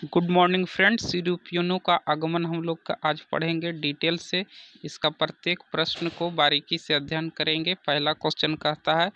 Good morning friends. यूरोपियनों का आगमन हम लोग का आज पढ़ेंगे डिटेल से। इसका प्रत्येक प्रश्न को बारीकी से अध्ययन करेंगे। पहला क्वेश्चन कहता है,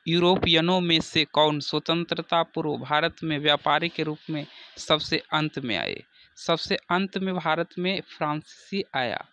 यूरोपियनों में से कौन स्वतंत्रता पूर्व भारत में व्यापारी के रूप में सबसे अंत में आए? सबसे अंत में भारत में फ्रांसीसी आया।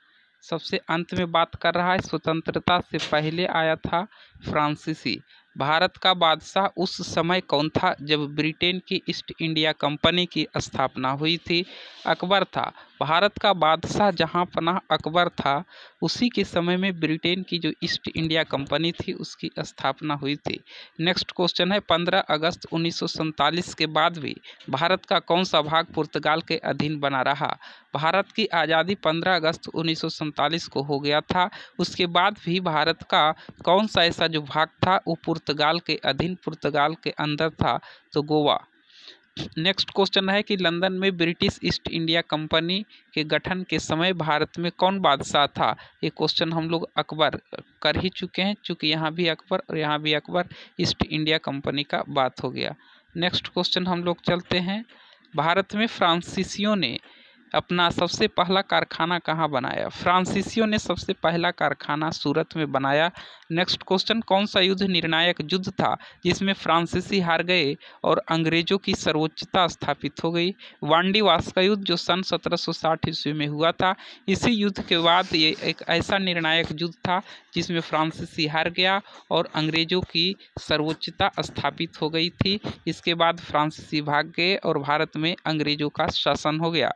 सबसे अंत में बात कर रहा है, स्वतंत्रता से पहले आया था फ्रांसीसी। भारत का बादशाह उस समय कौन था जब ब्रिटेन की ईस्ट इंडिया कंपनी की स्थापना हुई थी? अकबर था। भारत का बादशाह जहां पनाह अकबर था, उसी के समय में ब्रिटेन की जो ईस्ट इंडिया कंपनी थी उसकी स्थापना हुई थी। नेक्स्ट क्वेश्चन है, 15 अगस्त 1947 के बाद भी भारत का कौन सा भाग पुर्तगाल के अधीन बना रहा? भारत की आज़ादी 15 अगस्त 1947 को हो गया था। उसके बाद भी भारत का कौन सा ऐसा जो भाग था वो पुर्तगाल के अधीन, पुर्तगाल के अंदर था, तो गोवा। नेक्स्ट क्वेश्चन है कि लंदन में ब्रिटिश ईस्ट इंडिया कंपनी के गठन के समय भारत में कौन बादशाह था? ये क्वेश्चन हम लोग अकबर कर ही चुके हैं, चूँकि यहाँ भी अकबर और यहाँ भी अकबर, ईस्ट इंडिया कंपनी का बात हो गया। नेक्स्ट क्वेश्चन हम लोग चलते हैं, भारत में फ्रांसीसियों ने अपना सबसे पहला कारखाना कहाँ बनाया? फ्रांसीसियों ने सबसे पहला कारखाना सूरत में बनाया। नेक्स्ट क्वेश्चन, कौन सा युद्ध निर्णायक युद्ध था जिसमें फ्रांसीसी हार गए और अंग्रेजों की सर्वोच्चता स्थापित हो गई? वांडीवास का युद्ध, जो सन 1760 ईस्वी में हुआ था। इसी युद्ध के बाद ये एक ऐसा निर्णायक युद्ध था जिसमें फ्रांसीसी हार गया और अंग्रेजों की सर्वोच्चता स्थापित हो गई थी। इसके बाद फ्रांसीसी भाग गए और भारत में अंग्रेजों का शासन हो गया।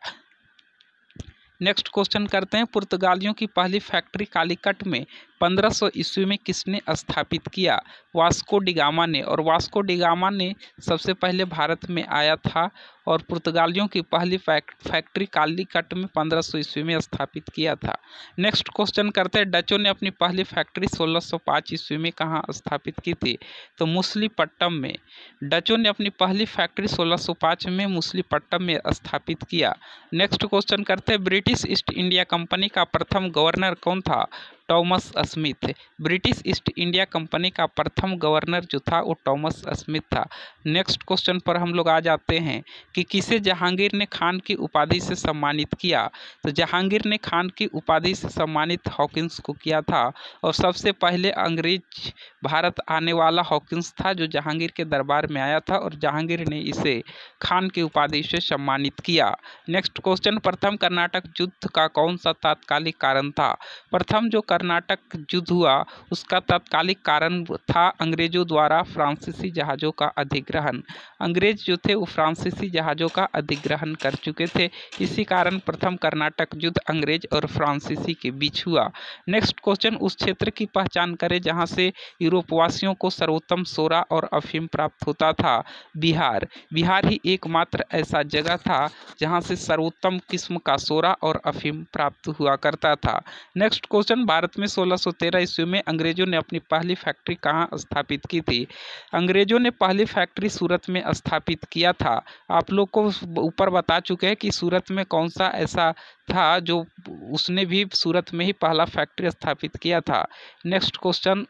नेक्स्ट क्वेश्चन करते हैं, पुर्तगालियों की पहली फैक्ट्री कालीकट में 1500 ईस्वी में किसने स्थापित किया? वास्को डिगामा ने। और वास्को डिगामा ने सबसे पहले भारत में आया था और पुर्तगालियों की पहली फैक्ट्री कालीकट में 1500 ईस्वी में स्थापित किया था। नेक्स्ट क्वेश्चन करते हैं, डचों ने अपनी पहली फैक्ट्री 1605 ईस्वी में कहाँ स्थापित की थी? तो मुसलीपट्टम में। डचों ने अपनी पहली फैक्ट्री 1605 में मुसलीपट्टम में स्थापित किया। नेक्स्ट क्वेश्चन करते हैं, ब्रिटिश ईस्ट इंडिया कंपनी का प्रथम गवर्नर कौन था? Thomas Smith. British east India company का प्रथम गवर्नर जो था वो टॉमस स्मिथ था। नेक्स्ट क्वेश्चन पर हम लोग आ जाते हैं कि किसे जहांगीर ने खान की उपाधि से सम्मानित किया? तो जहांगीर ने खान की उपाधि से सम्मानित हॉकिंस को किया था और सबसे पहले अंग्रेज भारत आने वाला हॉकिंस था जो जहांगीर के दरबार में आया था और जहांगीर ने इसे खान की उपाधि से सम्मानित किया। नेक्स्ट क्वेश्चन, प्रथम कर्नाटक युद्ध का कौन सा तात्कालिक कारण था? प्रथम जो कर्नाटक युद्ध हुआ उसका तात्कालिक कारण था अंग्रेजों द्वारा फ्रांसीसी जहाज़ों का अधिग्रहण। अंग्रेज जो थे वो फ्रांसीसी जहाज़ों का अधिग्रहण कर चुके थे, इसी कारण प्रथम कर्नाटक युद्ध अंग्रेज और फ्रांसीसी के बीच हुआ। नेक्स्ट क्वेश्चन, उस क्षेत्र की पहचान करें जहां से यूरोपवासियों को सर्वोत्तम सोरा और अफीम प्राप्त होता था। बिहार। बिहार ही एकमात्र ऐसा जगह था जहां से सर्वोत्तम किस्म का सोरा और अफीम प्राप्त हुआ करता था। नेक्स्ट क्वेश्चन, भारत में 1613 ईस्वी में अंग्रेजों ने अपनी पहली फैक्ट्री कहाँ स्थापित की थी? अंग्रेजों ने पहली फैक्ट्री सूरत में स्थापित किया था। आप लोग को ऊपर बता चुके हैं कि सूरत में कौन सा ऐसा था जो उसने भी सूरत में ही पहला फैक्ट्री स्थापित किया था। नेक्स्ट क्वेश्चन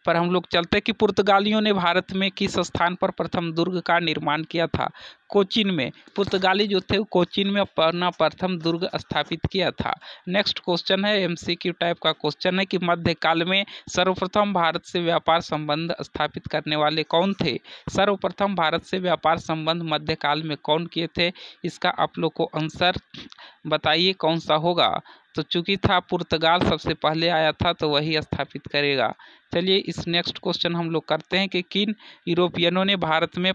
पर हम लोग चलते कि पुर्तगालियों ने भारत में किस स्थान पर प्रथम दुर्ग का निर्माण किया था? कोचीन में। पुर्तगाली जो थे वो कोचीन में अपना प्रथम दुर्ग स्थापित किया था। नेक्स्ट क्वेश्चन है, एमसीक्यू टाइप का क्वेश्चन है कि मध्यकाल में सर्वप्रथम भारत से व्यापार संबंध स्थापित करने वाले कौन थे? सर्वप्रथम भारत से व्यापार संबंध मध्यकाल में कौन किए थे? इसका आप लोग को आंसर बताइए कौन सा होगा। तो चूंकि था पुर्तगाल सबसे पहले आया था तो वही स्थापित करेगा। चलिए इस नेक्स्ट क्वेश्चन हम लोग करते हैं कि किन यूरोपियनों ने भारत में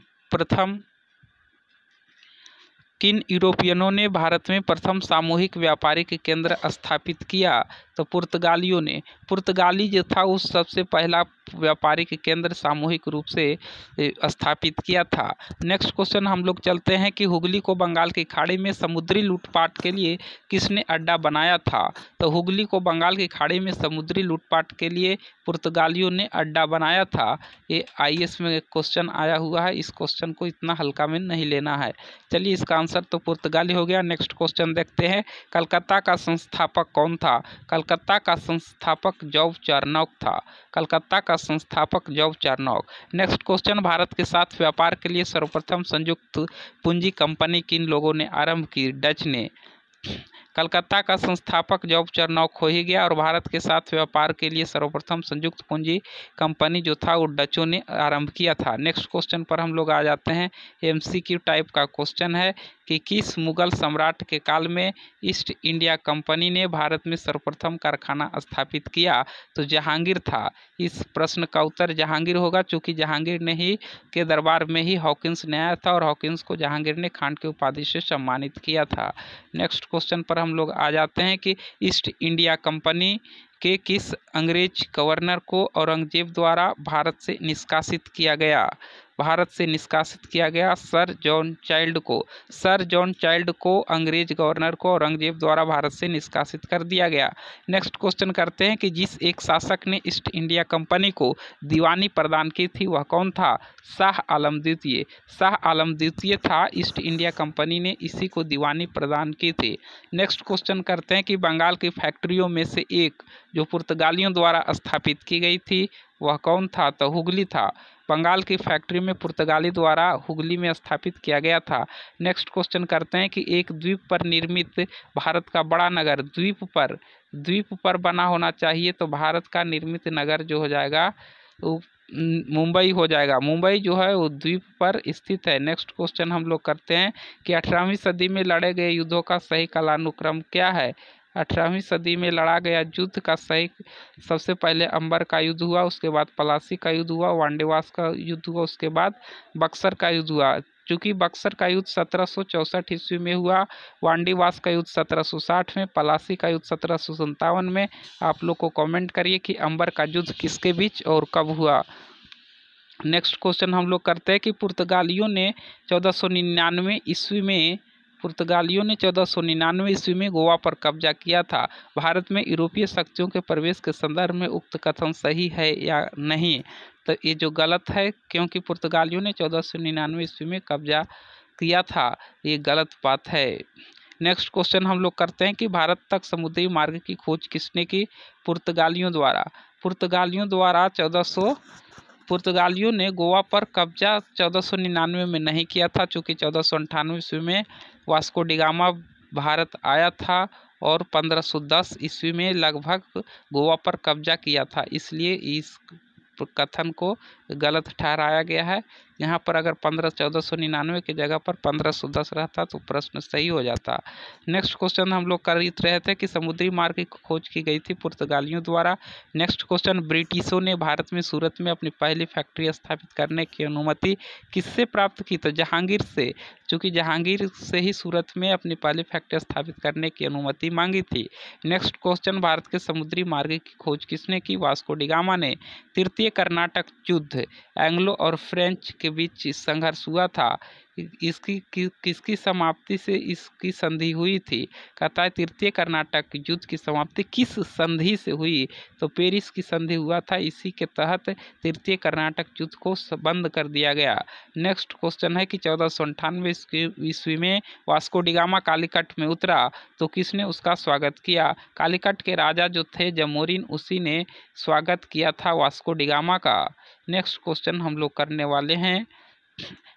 प्रथम सामूहिक व्यापारिक केंद्र स्थापित किया? तो पुर्तगालियों ने। पुर्तगाली जो था उस सबसे पहला व्यापारिक केंद्र सामूहिक रूप से स्थापित किया था। नेक्स्ट क्वेश्चन हम लोग चलते हैं कि हुगली को बंगाल की खाड़ी में समुद्री लूटपाट के लिए किसने अड्डा बनाया था? तो हुगली को बंगाल की खाड़ी में समुद्री लूटपाट के लिए पुर्तगालियों ने अड्डा बनाया था। ये आईएएस में क्वेश्चन आया हुआ है, इस क्वेश्चन को इतना हल्का में नहीं लेना है। चलिए इसका आंसर तो पुर्तगाली हो गया। नेक्स्ट क्वेश्चन देखते हैं, कलकत्ता का संस्थापक कौन था? कलकत्ता का संस्थापक जॉब चार्नॉक था। कलकत्ता का संस्थापक job Charnock. Next question, Bharat के साथ व्यापार के लिए सर्वप्रथम संयुक्त पूंजी कंपनी किन लोगों ने आरंभ की? डच ने। कलकत्ता का संस्थापक जॉब चार्नोक हो ही गया और भारत के साथ व्यापार के लिए सर्वप्रथम संयुक्त पूंजी कंपनी जो था वो डचों ने आरंभ किया था। नेक्स्ट क्वेश्चन पर हम लोग आ जाते हैं। एमसीक्यू टाइप का क्वेश्चन है कि किस मुगल सम्राट के काल में ईस्ट इंडिया कंपनी ने भारत में सर्वप्रथम कारखाना स्थापित किया? तो जहांगीर था। इस प्रश्न का उत्तर जहांगीर होगा, चूंकि जहांगीर ने ही के दरबार में ही हॉकिंस ने आया था और हॉकिंस को जहांगीर ने खान की उपाधि से सम्मानित किया था। नेक्स्ट क्वेश्चन पर हम लोग आ जाते हैं कि ईस्ट इंडिया कंपनी के किस अंग्रेज गवर्नर को औरंगजेब द्वारा भारत से निष्कासित किया गया? भारत से निष्कासित किया गया सर जॉन चाइल्ड को। सर जॉन चाइल्ड को अंग्रेज गवर्नर को औरंगजेब द्वारा भारत से निष्कासित कर दिया गया। नेक्स्ट क्वेश्चन करते हैं कि जिस एक शासक ने ईस्ट इंडिया कंपनी को दीवानी प्रदान की थी वह कौन था? शाह आलम द्वितीय। शाह आलम द्वितीय था, ईस्ट इंडिया कंपनी ने इसी को दीवानी प्रदान की थी। नेक्स्ट क्वेश्चन करते हैं कि बंगाल की फैक्ट्रियों में से एक जो पुर्तगालियों द्वारा स्थापित की गई थी वह कौन था? तो हुगली था। बंगाल की फैक्ट्री में पुर्तगाली द्वारा हुगली में स्थापित किया गया था। नेक्स्ट क्वेश्चन करते हैं कि एक द्वीप पर निर्मित भारत का बड़ा नगर द्वीप पर बना होना चाहिए, तो भारत का निर्मित नगर जो हो जाएगा वो मुंबई हो जाएगा। मुंबई जो है वो द्वीप पर स्थित है। नेक्स्ट क्वेश्चन हम लोग करते हैं कि 18वीं सदी में लड़े गए युद्धों का सही कालानुक्रम क्या है? 18वीं सदी में लड़ा गया युद्ध का सही, सबसे पहले अंबर का युद्ध हुआ, उसके बाद पलासी का युद्ध हुआ, वांडेवास का युद्ध हुआ, उसके बाद बक्सर का युद्ध हुआ। चूँकि बक्सर का युद्ध 1764 ईस्वी में हुआ, वांडीवास का युद्ध 1760 में, पलासी का युद्ध 1757 में। आप लोग को कमेंट करिए कि अंबर का युद्ध किसके बीच और कब हुआ। नेक्स्ट क्वेश्चन हम लोग करते हैं कि पुर्तगालियों ने 1499 ईस्वी में गोवा पर कब्जा किया था। भारत में यूरोपीय शक्तियों के प्रवेश के संदर्भ में उक्त कथन सही है या नहीं? तो ये जो गलत है, क्योंकि पुर्तगालियों ने 1499 ईस्वी में कब्जा किया था, ये गलत बात है। नेक्स्ट क्वेश्चन हम लोग करते हैं कि भारत तक समुद्री मार्ग की खोज किसने की? पुर्तगालियों द्वारा। पुर्तगालियों ने गोवा पर कब्जा 1499 में नहीं किया था, चूँकि 1498 ईस्वी में वास्को डी गामा भारत आया था और 1510 ईस्वी में लगभग गोवा पर कब्जा किया था, इसलिए इस कथन को गलत ठहराया गया है। यहाँ पर अगर 1499 की जगह पर 1510 रहता तो प्रश्न सही हो जाता। नेक्स्ट क्वेश्चन हम लोग कर रहे थे कि समुद्री मार्ग की खोज की गई थी पुर्तगालियों द्वारा। नेक्स्ट क्वेश्चन, ब्रिटिशों ने भारत में सूरत में अपनी पहली फैक्ट्री स्थापित करने की अनुमति किससे प्राप्त की? तो जहांगीर से, चूँकि जहांगीर से ही सूरत में अपनी पहली फैक्ट्री स्थापित करने की अनुमति मांगी थी। नेक्स्ट क्वेश्चन, भारत के समुद्री मार्ग की खोज किसने की? वास्को डी गामा ने। तृतीय कर्नाटक युद्ध एंग्लो और फ्रेंच के बीच संघर्ष हुआ था, किसकी समाप्ति से इसकी संधि हुई थी? कहता है तृतीय कर्नाटक युद्ध की समाप्ति किस संधि से हुई? तो पेरिस की संधि हुआ था, इसी के तहत तृतीय कर्नाटक युद्ध को बंद कर दिया गया। नेक्स्ट क्वेश्चन है कि 1498 ईस्वी में वास्को डी गामा कालीकट में उतरा तो किसने उसका स्वागत किया? कालीकट के राजा जो थे जमोरिन, उसी ने स्वागत किया था वास्को डी गामा का। नेक्स्ट क्वेश्चन हम लोग करने वाले हैं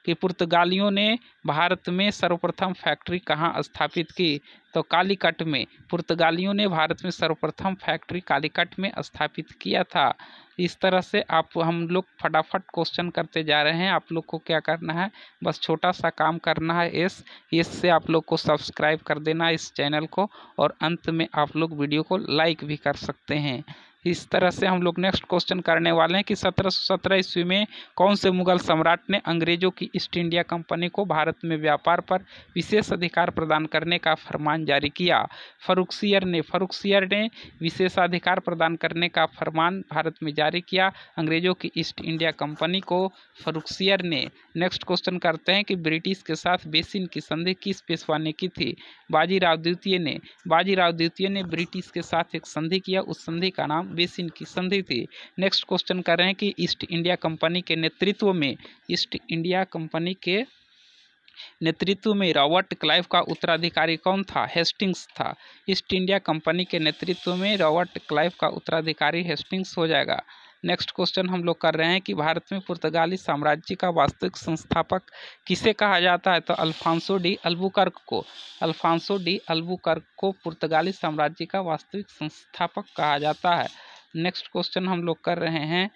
कि पुर्तगालियों ने भारत में सर्वप्रथम फैक्ट्री कहाँ स्थापित की? तो कालीकट में। पुर्तगालियों ने भारत में सर्वप्रथम फैक्ट्री कालीकट में स्थापित किया था। इस तरह से हम लोग फटाफट क्वेश्चन करते जा रहे हैं। आप लोग को क्या करना है, बस छोटा सा काम करना है, इससे आप लोग को सब्सक्राइब कर देना इस चैनल को, और अंत में आप लोग वीडियो को लाइक भी कर सकते हैं। इस तरह से हम लोग नेक्स्ट क्वेश्चन करने वाले हैं कि 1717 ईस्वी में कौन से मुगल सम्राट ने अंग्रेजों की ईस्ट इंडिया कंपनी को भारत में व्यापार पर विशेष अधिकार प्रदान करने का फरमान जारी किया? फर्रुखसियर ने विशेषाधिकार प्रदान करने का फरमान भारत में जारी किया अंग्रेजों की ईस्ट इंडिया कंपनी को फर्रुखसियर ने। नेक्स्ट क्वेश्चन करते हैं कि ब्रिटिश के साथ बेसिन की संधि किस पेशवा ने की थी? बाजीराव द्वितीय ने। बाजीराव द्वितीय ने ब्रिटिश के साथ एक संधि किया, उस संधि का नाम बेसिन की संधि थी। नेक्स्ट क्वेश्चन कर रहे हैं कि ईस्ट इंडिया कंपनी के नेतृत्व में रॉबर्ट क्लाइव का उत्तराधिकारी कौन था? हेस्टिंग्स था। ईस्ट इंडिया कंपनी के नेतृत्व में रॉबर्ट क्लाइव का उत्तराधिकारी हेस्टिंग्स हो जाएगा। नेक्स्ट क्वेश्चन हम लोग कर रहे हैं कि भारत में पुर्तगाली साम्राज्य का वास्तविक संस्थापक किसे कहा जाता है? तो अल्फांसो डी अल्बुकर्क को। अल्फांसो डी अल्बुकर्क को पुर्तगाली साम्राज्य का वास्तविक संस्थापक कहा जाता है। नेक्स्ट क्वेश्चन हम लोग कर रहे हैं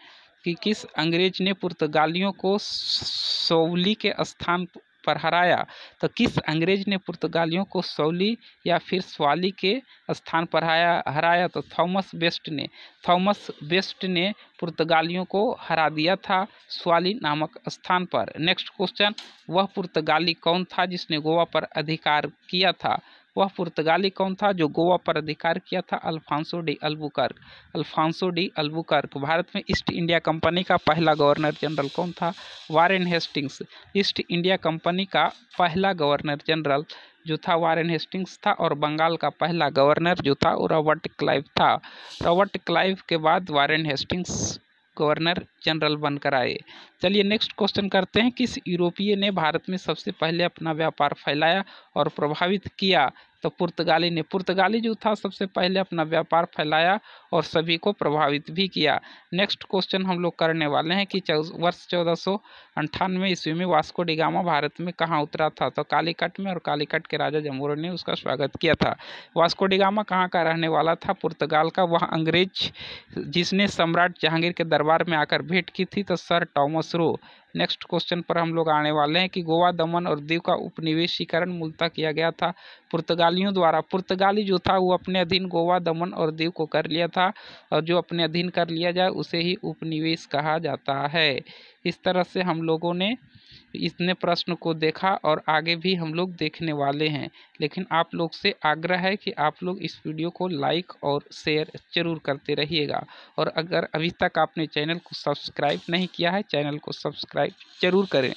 कि किस अंग्रेज ने पुर्तगालियों को सौली के स्थान पर हराया? तो किस अंग्रेज ने पुर्तगालियों को सौली या फिर स्वाली के स्थान पर हराया? तो थॉमस बेस्ट ने पुर्तगालियों को हरा दिया था स्वाली नामक स्थान पर। नेक्स्ट क्वेश्चन, वह पुर्तगाली कौन था जिसने गोवा पर अधिकार किया था? वह पुर्तगाली कौन था जो गोवा पर अधिकार किया था? Afonso de Albuquerque. Afonso de Albuquerque. Bharat में ईस्ट इंडिया कंपनी का पहला गवर्नर जनरल कौन था? Warren Hastings. East India company का पहला गवर्नर जनरल जो था वारेन हेस्टिंग्स था, और बंगाल का पहला गवर्नर जो था रॉबर्ट क्लाइव था। रॉबर्ट क्लाइव के बाद वारेन हेस्टिंग्स गवर्नर जनरल बनकर आए। चलिए नेक्स्ट क्वेश्चन करते हैं, किस यूरोपीय ने भारत में सबसे पहले अपना व्यापार फैलाया और प्रभावित किया? तो पुर्तगाली ने। पुर्तगाली जो था सबसे पहले अपना व्यापार फैलाया और सभी को प्रभावित भी किया। नेक्स्ट क्वेश्चन हम लोग करने वाले हैं कि वर्ष 1498 ईस्वी में वास्को डी गामा भारत में कहाँ उतरा था? तो कालीकट में, और कालीकट के राजा जम्बूरो ने उसका स्वागत किया था। वास्को डी गामा कहाँ का रहने वाला था? पुर्तगाल का। वह अंग्रेज जिसने सम्राट जहांगीर के दरबार में आकर भेंट की थी? तो sir Thomas Roe. Next question पर हम लोग आने वाले हैं कि गोवा, दमन और दीव का उपनिवेशीकरण मूलतः किया गया था पुर्तगालियों द्वारा। पुर्तगाली जो था वो अपने अधीन गोवा, दमन और दीव को कर लिया था, और जो अपने अधीन कर लिया जाए उसे ही उपनिवेश कहा जाता है। इस तरह से हम लोगों ने इतने प्रश्न को देखा और आगे भी हम लोग देखने वाले हैं, लेकिन आप लोग से आग्रह है कि आप लोग इस वीडियो को लाइक और शेयर जरूर करते रहिएगा, और अगर अभी तक आपने चैनल को सब्सक्राइब नहीं किया है, चैनल को सब्सक्राइब जरूर करें।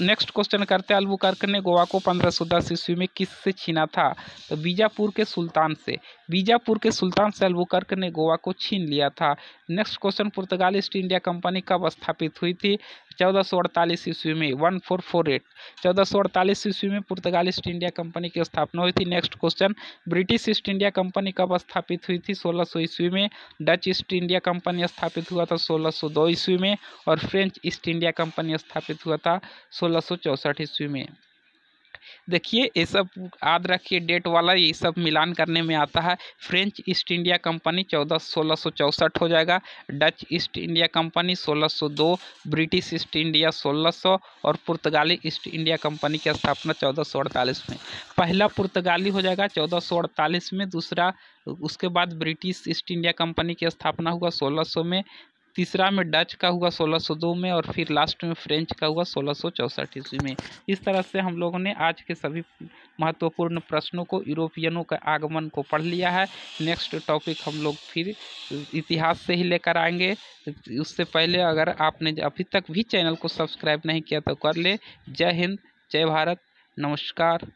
नेक्स्ट क्वेश्चन करते हैं, अल्बुकर्क ने गोवा को 1510 ईस्वी में किससे छीना था? तो बीजापुर के सुल्तान से। बीजापुर के सुल्तान से अल्बुकर्क ने गोवा को छीन लिया था। नेक्स्ट क्वेश्चन, पुर्तगाल ईस्ट इंडिया कंपनी कब स्थापित हुई थी? 1448 ईस्वी में, 1448। 1448 ईस्वी में पुर्तगाल ईस्ट इंडिया कंपनी की स्थापना हुई थी। Next question, British east India company कब स्थापित हुई थी? 1600 ईस्वी में। डच ईस्ट इंडिया कंपनी स्थापित हुआ था 1602 ईस्वी में, और फ्रेंच ईस्ट इंडिया कंपनी स्थापित हुआ था 1664 ईस्वी में। देखिए ये सब याद रखिए, डेट वाला ये सब मिलान करने में आता है। फ्रेंच ईस्ट इंडिया कंपनी 1664 हो जाएगा, Dutch east India company 1602, British east India 1600, और पुर्तगाली ईस्ट इंडिया कंपनी की स्थापना 1448 में। पहला पुर्तगाली हो जाएगा 1448 में, दूसरा उसके बाद ब्रिटिश ईस्ट इंडिया कंपनी की स्थापना हुआ 1600 में, तीसरा में डच का हुआ 1602 में, और फिर लास्ट में फ्रेंच का हुआ 1664 ईस्वी में। इस तरह से हम लोगों ने आज के सभी महत्वपूर्ण प्रश्नों को, यूरोपियनों के आगमन को पढ़ लिया है। नेक्स्ट टॉपिक हम लोग फिर इतिहास से ही लेकर आएंगे। उससे पहले अगर आपने अभी तक भी चैनल को सब्सक्राइब नहीं किया तो कर ले। जय हिंद, जय भारत, नमस्कार।